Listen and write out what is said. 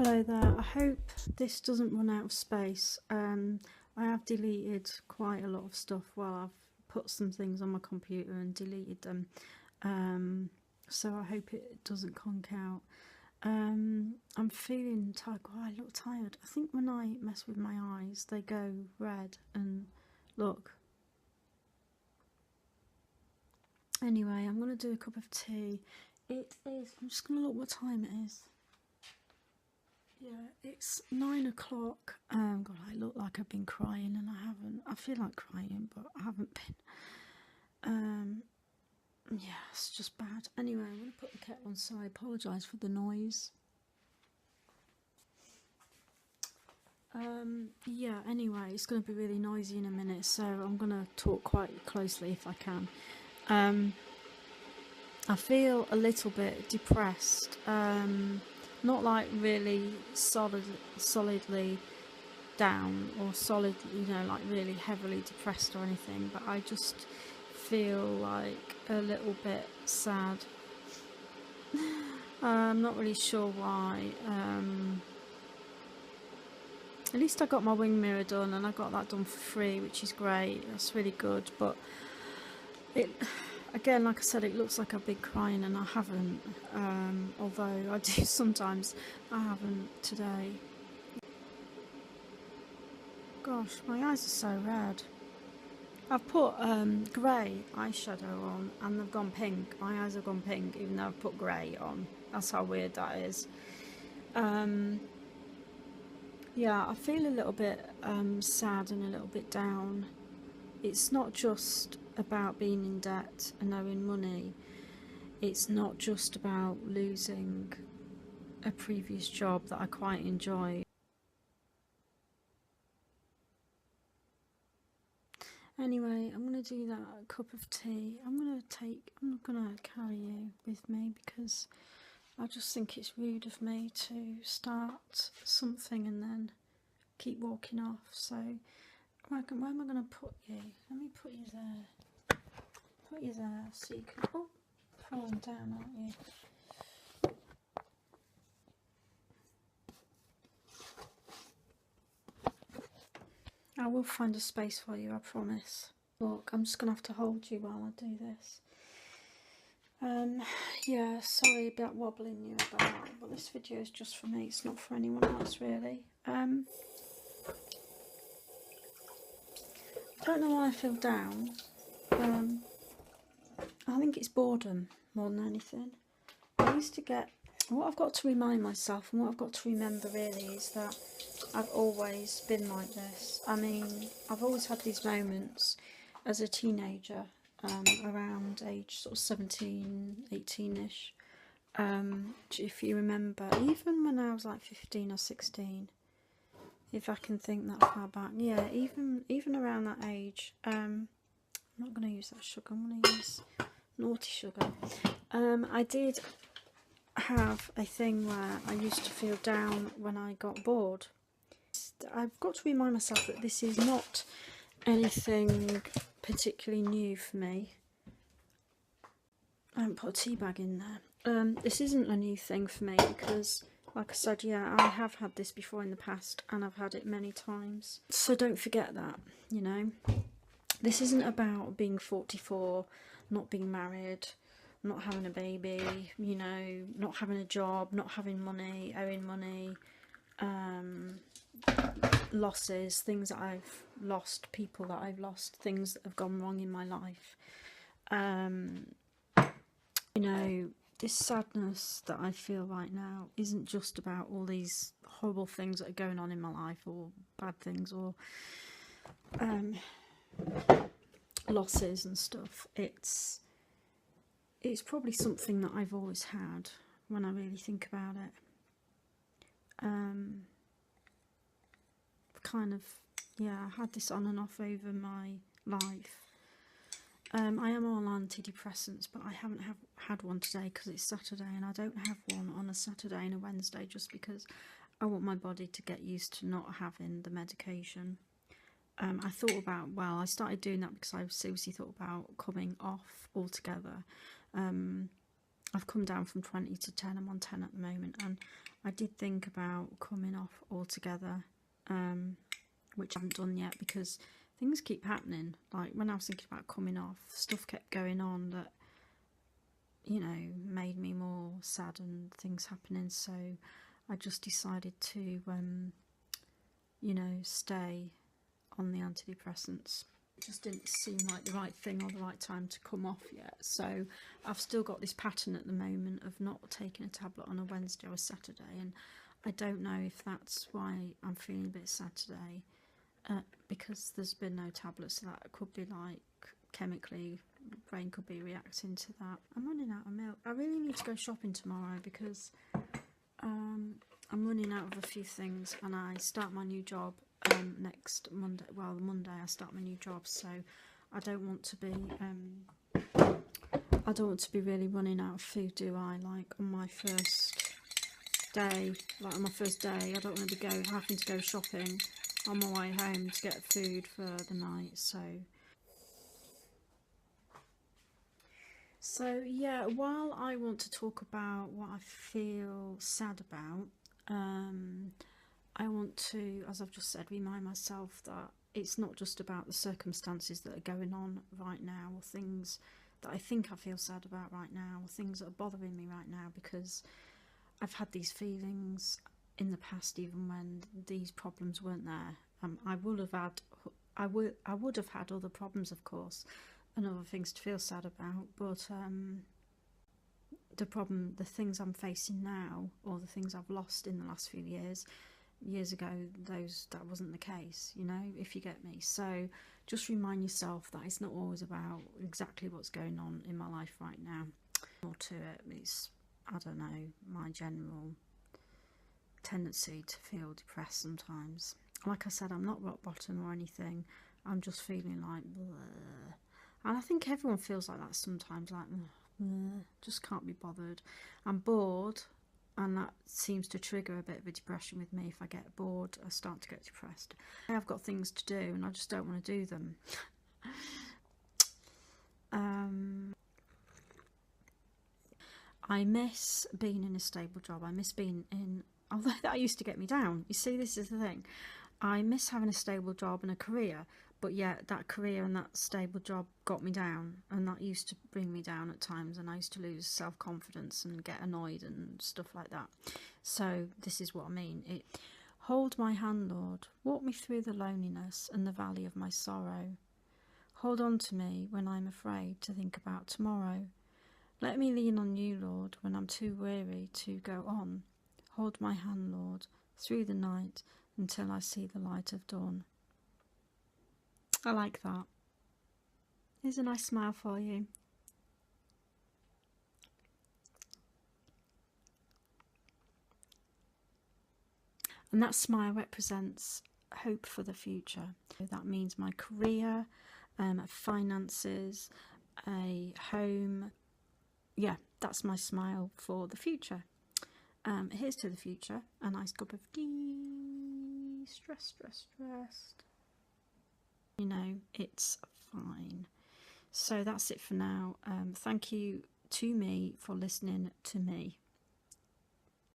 Hello there, I hope this doesn't run out of space. I have deleted quite a lot of stuff while I've put some things on my computer and deleted them, so I hope it doesn't conk out. I'm feeling tired. Oh, I look tired. I think when I mess with my eyes they go red and look. Anyway, I'm going to do a cup of tea. It is, I'm just going to look what time it is. Yeah, it's 9 o'clock. God, I look like I've been crying and I haven't. I feel like crying, but I haven't been. Yeah, it's just bad. Anyway, I'm going to put the kettle on, so I apologise for the noise. Yeah, anyway, it's going to be really noisy in a minute, so I'm going to talk quite closely if I can. I feel a little bit depressed. Not like really solidly down or solidly, like really heavily depressed or anything, but I just feel like a little bit sad. I'm not really sure why. At least I got my wing mirror done, and I got that done for free, which is great. That's really good, but it, again, like I said, it looks like I've been crying and I haven't, although I do sometimes. I haven't today. Gosh, my eyes are so red. I've put grey eyeshadow on and they've gone pink. My eyes have gone pink even though I've put grey on. That's how weird that is. Yeah, I feel a little bit sad and a little bit down. It's not just about being in debt and owing money. It's not just about losing a previous job that I quite enjoy. Anyway, I'm going to do that cup of tea. I'm not going to carry you with me because I just think it's rude of me to start something and then keep walking off. So where am I going to put you? Let me put you there. Put you there so you can... Oh, falling down, aren't you? I will find a space for you, I promise. Look, I'm just going to have to hold you while I do this. Yeah, sorry about wobbling you about, but this video is just for me, it's not for anyone else really. I don't know why I feel down. I think it's boredom more than anything. I used to get... What I've got to remind myself and what I've got to remember really is that I've always been like this. I mean, I've always had these moments as a teenager, around age sort of 17, 18ish. If you remember, even when I was like 15 or 16, if I can think that far back, yeah, even around that age. I'm not going to use that sugar, I'm going to use naughty sugar. I did have a thing where I used to feel down when I got bored. I've got to remind myself that this is not anything particularly new for me. I haven't put a tea bag in there. This isn't a new thing for me because, like I said, yeah, I have had this before in the past and I've had it many times. So don't forget that, you know. This isn't about being 44, not being married, not having a baby, you know, not having a job, not having money, owing money, losses, things that I've lost, people that I've lost, things that have gone wrong in my life. You know, this sadness that I feel right now isn't just about all these horrible things that are going on in my life, or bad things, or losses and stuff. It's probably something that I've always had when I really think about it. Kind of, yeah, I had this on and off over my life. I am on antidepressants, but I haven't had one today because it's Saturday, and I don't have one on a Saturday and a Wednesday just because I want my body to get used to not having the medication. I thought about, well, I started doing that because I seriously thought about coming off altogether. I've come down from 20 to 10, I'm on 10 at the moment, and I did think about coming off altogether, which I haven't done yet because things keep happening. Like when I was thinking about coming off, stuff kept going on that, you know, made me more sad and things happening. So I just decided to, you know, stay on the antidepressants. It just didn't seem like the right thing or the right time to come off yet. So I've still got this pattern at the moment of not taking a tablet on a Wednesday or a Saturday, and I don't know if that's why I'm feeling a bit sad today, because there's been no tablets. So that could be like chemically, brain could be reacting to that. I'm running out of milk. I really need to go shopping tomorrow because I'm running out of a few things, and I start my new job next Monday. Well, Monday I start my new job, so I don't want to be really running out of food, do I? Like on my first day, I don't want to be having to go shopping on my way home to get food for the night. So yeah, while I want to talk about what I feel sad about, I want to, as I've just said, remind myself that it's not just about the circumstances that are going on right now, or things that I think I feel sad about right now, or things that are bothering me right now, because I've had these feelings in the past, even when these problems weren't there. I would have had other problems, of course, and other things to feel sad about, but the things I'm facing now, or the things I've lost in the last few years ago, that wasn't the case, you know, if you get me. So just remind yourself that it's not always about exactly what's going on in my life right now. More to it, it's, I don't know, my general tendency to feel depressed sometimes. Like I said, I'm not rock bottom or anything. I'm just feeling like bleh. And I think everyone feels like that sometimes, like bleh, just can't be bothered. I'm bored, and that seems to trigger a bit of a depression with me. If I get bored, I start to get depressed. I've got things to do and I just don't want to do them. I miss being in a stable job. I miss being in, although that used to get me down. You see, this is the thing. I miss having a stable job and a career, but yet that career and that stable job got me down, and that used to bring me down at times, and I used to lose self-confidence and get annoyed and stuff like that. So this is what I mean. Hold my hand, Lord. Walk me through the loneliness and the valley of my sorrow. Hold on to me when I'm afraid to think about tomorrow. Let me lean on you, Lord, when I'm too weary to go on. Hold my hand, Lord, through the night until I see the light of dawn. I like that. Here's a nice smile for you. And that smile represents hope for the future. That means my career, finances, a home. Yeah, that's my smile for the future. Here's to the future. A nice cup of tea. Stressed. You know, it's fine. So that's it for now. Thank you to me for listening to me.